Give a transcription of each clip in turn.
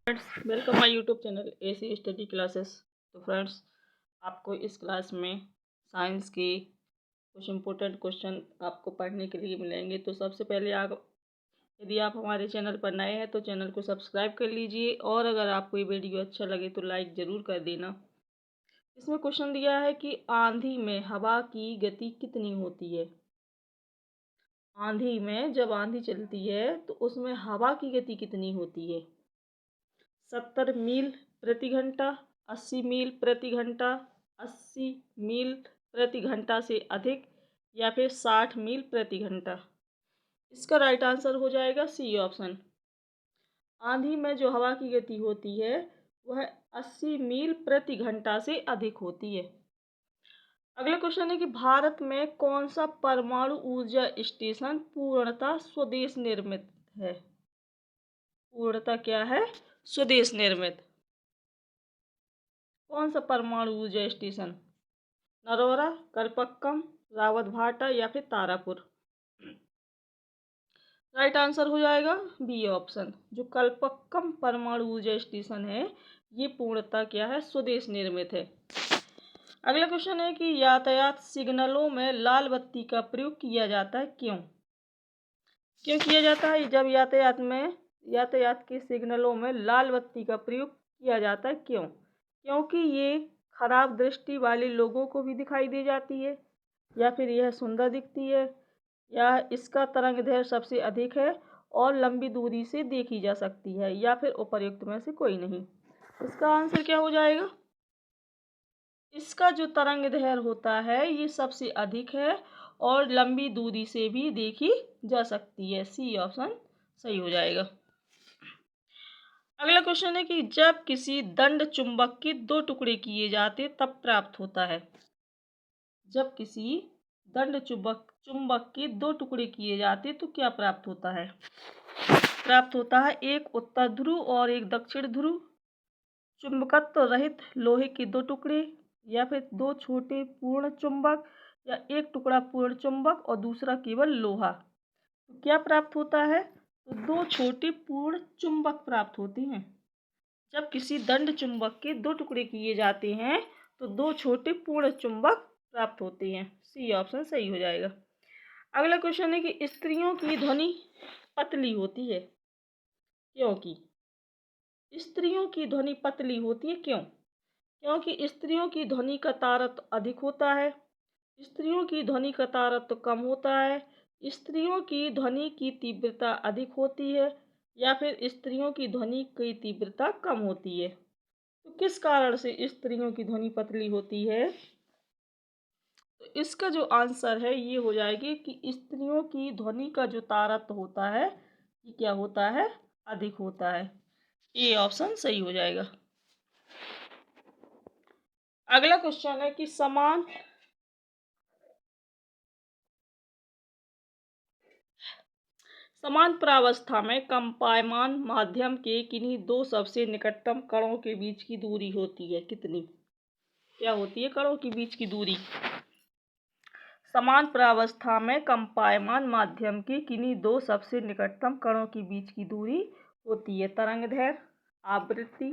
Friends, welcome my YouTube channel AC study classes. तो friends, आपको इस क्लास में साइंस के कुछ इम्पोर्टेंट क्वेश्चन आपको पढ़ने के लिए मिलेंगे। तो सबसे पहले यदि आप हमारे चैनल पर नए हैं तो चैनल को सब्सक्राइब कर लीजिए, और अगर आपको ये वीडियो अच्छा लगे तो लाइक ज़रूर कर देना। इसमें क्वेश्चन दिया है कि आंधी में हवा की गति कितनी होती है। आंधी में जब आंधी चलती है तो उसमें हवा की गति कितनी होती है। 70 मील प्रति घंटा, 80 मील प्रति घंटा, 80 मील प्रति घंटा से अधिक, या फिर 60 मील प्रति घंटा। इसका राइट आंसर हो जाएगा सी ऑप्शन। आंधी में जो हवा की गति होती है वह 80 मील प्रति घंटा से अधिक होती है। अगला क्वेश्चन है कि भारत में कौन सा परमाणु ऊर्जा स्टेशन पूर्णतः स्वदेश निर्मित है। पूर्णतः क्या है? स्वदेश निर्मित। कौन सा परमाणु ऊर्जा स्टेशन? नरोरा, कलपक्कम, रावतभाटा या फिर तारापुर। राइट आंसर हो जाएगा बी ऑप्शन। जो कलपक्कम परमाणु ऊर्जा स्टेशन है ये पूर्णतः क्या है? स्वदेश निर्मित है। अगला क्वेश्चन है कि यातायात सिग्नलों में लाल बत्ती का प्रयोग किया जाता है, क्यों? क्यों किया जाता है? जब यातायात के सिग्नलों में लाल बत्ती का प्रयोग किया जाता है, क्यों? क्योंकि ये खराब दृष्टि वाले लोगों को भी दिखाई दे जाती है, या फिर यह सुंदर दिखती है, या इसका तरंगदैर्घ्य सबसे अधिक है और लंबी दूरी से देखी जा सकती है, या फिर उपर्युक्त में से कोई नहीं। इसका आंसर क्या हो जाएगा? इसका जो तरंगदैर्घ्य होता है ये सबसे अधिक है और लंबी दूरी से भी देखी जा सकती है। सी ऑप्शन सही हो जाएगा। अगला क्वेश्चन है कि जब किसी दंड चुंबक के 2 टुकड़े किए जाते तब प्राप्त होता है। जब किसी दंड चुंबक के 2 टुकड़े किए जाते तो क्या प्राप्त होता है? प्राप्त होता है एक उत्तर ध्रुव और एक दक्षिण ध्रुव, चुंबकत्व रहित लोहे के 2 टुकड़े, या फिर 2 छोटे पूर्ण चुंबक, या एक टुकड़ा पूर्ण चुंबक और दूसरा केवल लोहा। तो क्या प्राप्त होता है? तो 2 छोटे पूर्ण चुंबक प्राप्त होते हैं। जब किसी दंड चुंबक के 2 टुकड़े किए जाते हैं तो 2 छोटे पूर्ण चुंबक प्राप्त होते हैं। सी ऑप्शन सही हो जाएगा। अगला क्वेश्चन है कि स्त्रियों की ध्वनि पतली होती है, क्योंकि स्त्रियों की ध्वनि पतली होती है क्यों? क्योंकि स्त्रियों की ध्वनि का तारतम्य अधिक होता है, स्त्रियों की ध्वनि का तारतम्य कम होता है, स्त्रियों की ध्वनि की तीव्रता अधिक होती है, या फिर स्त्रियों की ध्वनि की तीव्रता कम होती है। तो किस कारण से स्त्रियों की ध्वनि पतली होती है? तो इसका जो आंसर है ये हो जाएगी कि स्त्रियों की ध्वनि का जो तारतम्य होता है ये क्या होता है? अधिक होता है। ए ऑप्शन सही हो जाएगा। अगला क्वेश्चन है कि समान प्रावस्था में कंपायमान माध्यम के किन्हीं 2 सबसे निकटतम कणों के बीच की दूरी होती है, कितनी? क्या होती है कणों के बीच की दूरी? समान प्रावस्था में कंपायमान माध्यम के किन्हीं 2 सबसे निकटतम कणों के बीच की दूरी होती है तरंगदैर्घ्य, आवृत्ति,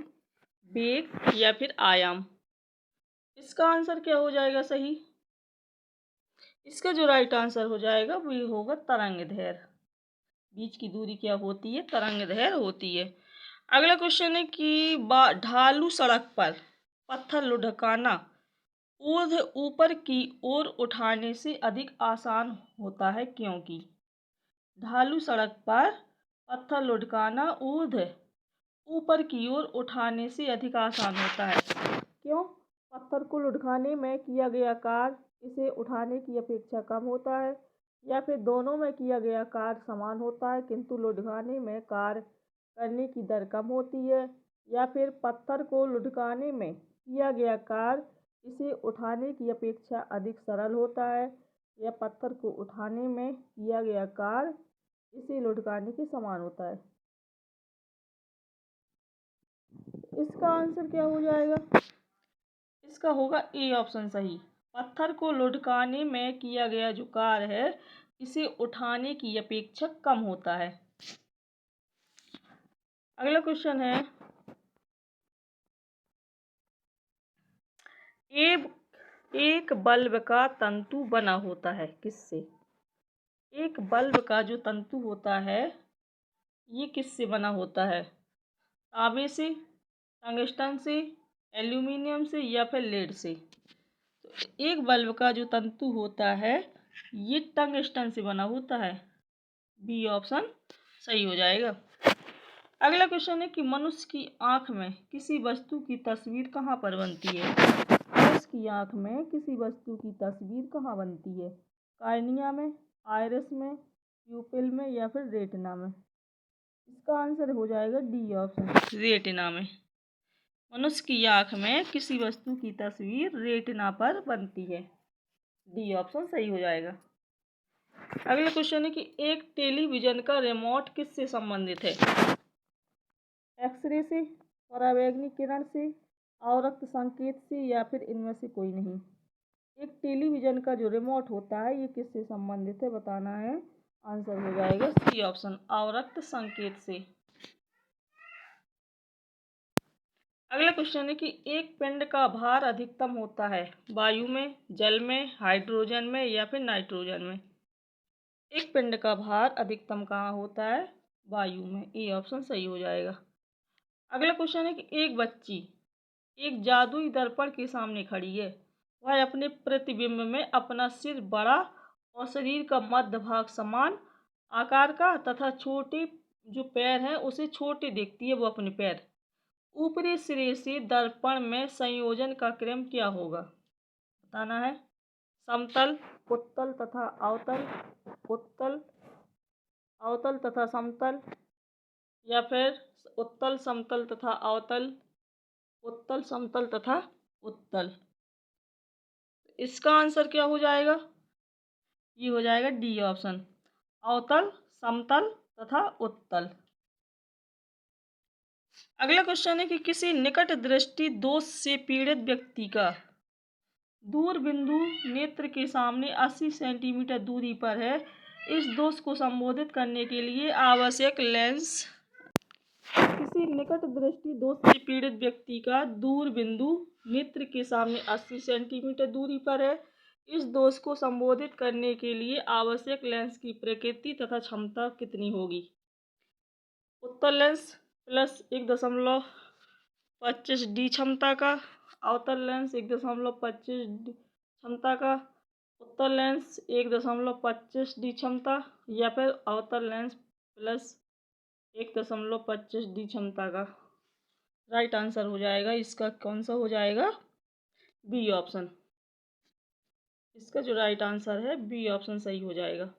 वेग या फिर आयाम। इसका आंसर क्या हो जाएगा सही? इसका जो राइट आंसर हो जाएगा वो होगा तरंगदैर्घ्य। बीच की दूरी क्या होती है? तरंगदैर्घ्य होती है। अगला क्वेश्चन है कि ढालू सड़क पर पत्थर लुढ़काना ऊपर की ओर उठाने से अधिक आसान होता है, क्योंकि ढालू सड़क पर पत्थर लुढ़काना ऊपर की ओर उठाने से अधिक आसान होता है। क्यों? पत्थर को लुढ़काने में किया गया कार्य इसे उठाने की अपेक्षा कम होता है, या फिर दोनों में किया गया कार्य समान होता है किंतु लुढ़काने में कार्य करने की दर कम होती है, या फिर पत्थर को लुढ़काने में किया गया कार्य इसे उठाने की अपेक्षा अधिक सरल होता है, या पत्थर को उठाने में किया गया कार्य इसे लुढ़काने के समान होता है। इसका आंसर क्या हो जाएगा? इसका होगा ए ऑप्शन सही। पत्थर को लुढ़काने में किया गया जो कार्य है इसे उठाने की अपेक्षा कम होता है। अगला क्वेश्चन है एक बल्ब का तंतु बना होता है किससे? एक बल्ब का जो तंतु होता है ये किससे बना होता है? तांबे से, टंगस्टन से, एल्यूमिनियम से या फिर लेड से? तो एक बल्ब का जो तंतु होता है ये टंगस्टन से बना होता है। बी ऑप्शन सही हो जाएगा। अगला क्वेश्चन है कि मनुष्य की आंख में किसी वस्तु की तस्वीर कहाँ पर बनती है? मनुष्य की आंख में किसी वस्तु की तस्वीर कहाँ बनती है? कार्निया में, आइरिस में, प्यूपिल में या फिर रेटिना में? इसका आंसर हो जाएगा डी ऑप्शन, रेटिना में। मनुष्य की आंख में किसी वस्तु की तस्वीर रेटिना पर बनती है। डी ऑप्शन सही हो जाएगा। अगला क्वेश्चन है कि एक टेलीविजन का रिमोट किससे संबंधित है? एक्सरे से, पराबैंगनी किरण से, अवरक्त संकेत से या फिर इनमें से कोई नहीं? एक टेलीविजन का जो रिमोट होता है ये किससे संबंधित है बताना है। आंसर हो जाएगा सी ऑप्शन, अवरक्त संकेत से। अगला क्वेश्चन है कि एक पिंड का भार अधिकतम होता है वायु में, जल में, हाइड्रोजन में या फिर नाइट्रोजन में? एक पिंड का भार अधिकतम कहाँ होता है? वायु में। ए ऑप्शन सही हो जाएगा। अगला क्वेश्चन है कि एक बच्ची एक जादुई दर्पण के सामने खड़ी है। वह अपने प्रतिबिंब में अपना सिर बड़ा और शरीर का मध्य भाग समान आकार का तथा छोटे जो पैर हैं उसे छोटे देखती है वो अपने पैर। ऊपरी सिरे से दर्पण में संयोजन का क्रम क्या होगा बताना है। समतल, उत्तल तथा अवतल, उत्तल, अवतल तथा समतल या फिर उत्तल, समतल तथा अवतल, उत्तल, समतल तथा उत्तल? इसका आंसर क्या हो जाएगा? ये हो जाएगा डी ऑप्शन, अवतल, समतल तथा उत्तल। अगला क्वेश्चन है कि किसी निकट दृष्टि दोष से पीड़ित व्यक्ति का दूर बिंदु नेत्र के सामने 80 सेंटीमीटर दूरी पर है। इस दोष को संबोधित करने के लिए आवश्यक लेंस। किसी निकट दृष्टि दोष से पीड़ित व्यक्ति का दूर बिंदु नेत्र के सामने 80 सेंटीमीटर दूरी पर है। इस दोष को संबोधित करने के लिए आवश्यक लेंस की प्रकृति तथा क्षमता कितनी होगी? उत्तल लेंस प्लस 1.25 डी क्षमता का, अवतल लेंस 1.25 डी क्षमता का, उत्तल लेंस 1.25 डी क्षमता या फिर अवतल लेंस प्लस 1.25 डी क्षमता का? राइट आंसर हो जाएगा इसका कौन सा हो जाएगा? B option. इसका जो राइट आंसर है बी ऑप्शन सही हो जाएगा।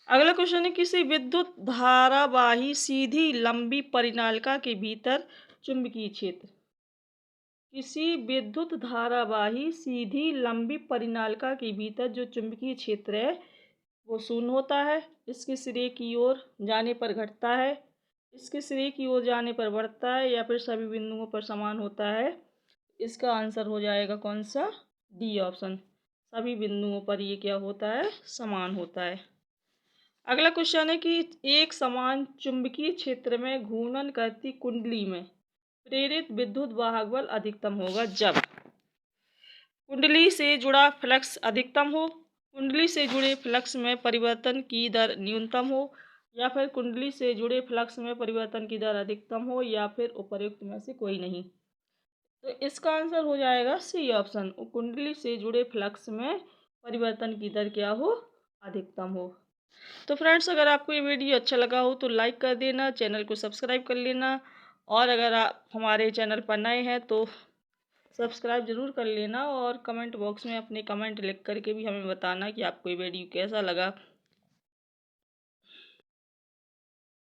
अगला क्वेश्चन है किसी विद्युत धारावाही सीधी लंबी परिनालिका के भीतर चुंबकीय क्षेत्र। किसी विद्युत धारावाही सीधी लंबी परिनालिका के भीतर जो चुंबकीय क्षेत्र है वो शून्य होता है। इसके सिरे की ओर जाने पर घटता है, इसके सिरे की ओर जाने पर बढ़ता है या फिर सभी बिंदुओं पर समान होता है? इसका आंसर हो जाएगा कौन सा? डी ऑप्शन, सभी बिंदुओं पर ये क्या होता है? समान होता है। अगला क्वेश्चन है कि एक समान चुंबकीय क्षेत्र में घूर्णन करती कुंडली में प्रेरित विद्युत वाहक बल अधिकतम होगा जब कुंडली से जुड़ा फ्लक्स अधिकतम हो, कुंडली से जुड़े फ्लक्स में परिवर्तन की दर न्यूनतम हो या फिर कुंडली से जुड़े फ्लक्स में परिवर्तन की दर अधिकतम हो या फिर उपर्युक्त में से कोई नहीं? तो इसका आंसर हो जाएगा सी ऑप्शन, कुंडली से जुड़े फ्लक्स में परिवर्तन की दर क्या हो? अधिकतम हो। तो फ्रेंड्स अगर आपको ये वीडियो अच्छा लगा हो तो लाइक कर देना, चैनल को सब्सक्राइब कर लेना और अगर आप हमारे चैनल पर नए हैं तो सब्सक्राइब ज़रूर कर लेना और कमेंट बॉक्स में अपने कमेंट लिख करके भी हमें बताना कि आपको ये वीडियो कैसा लगा।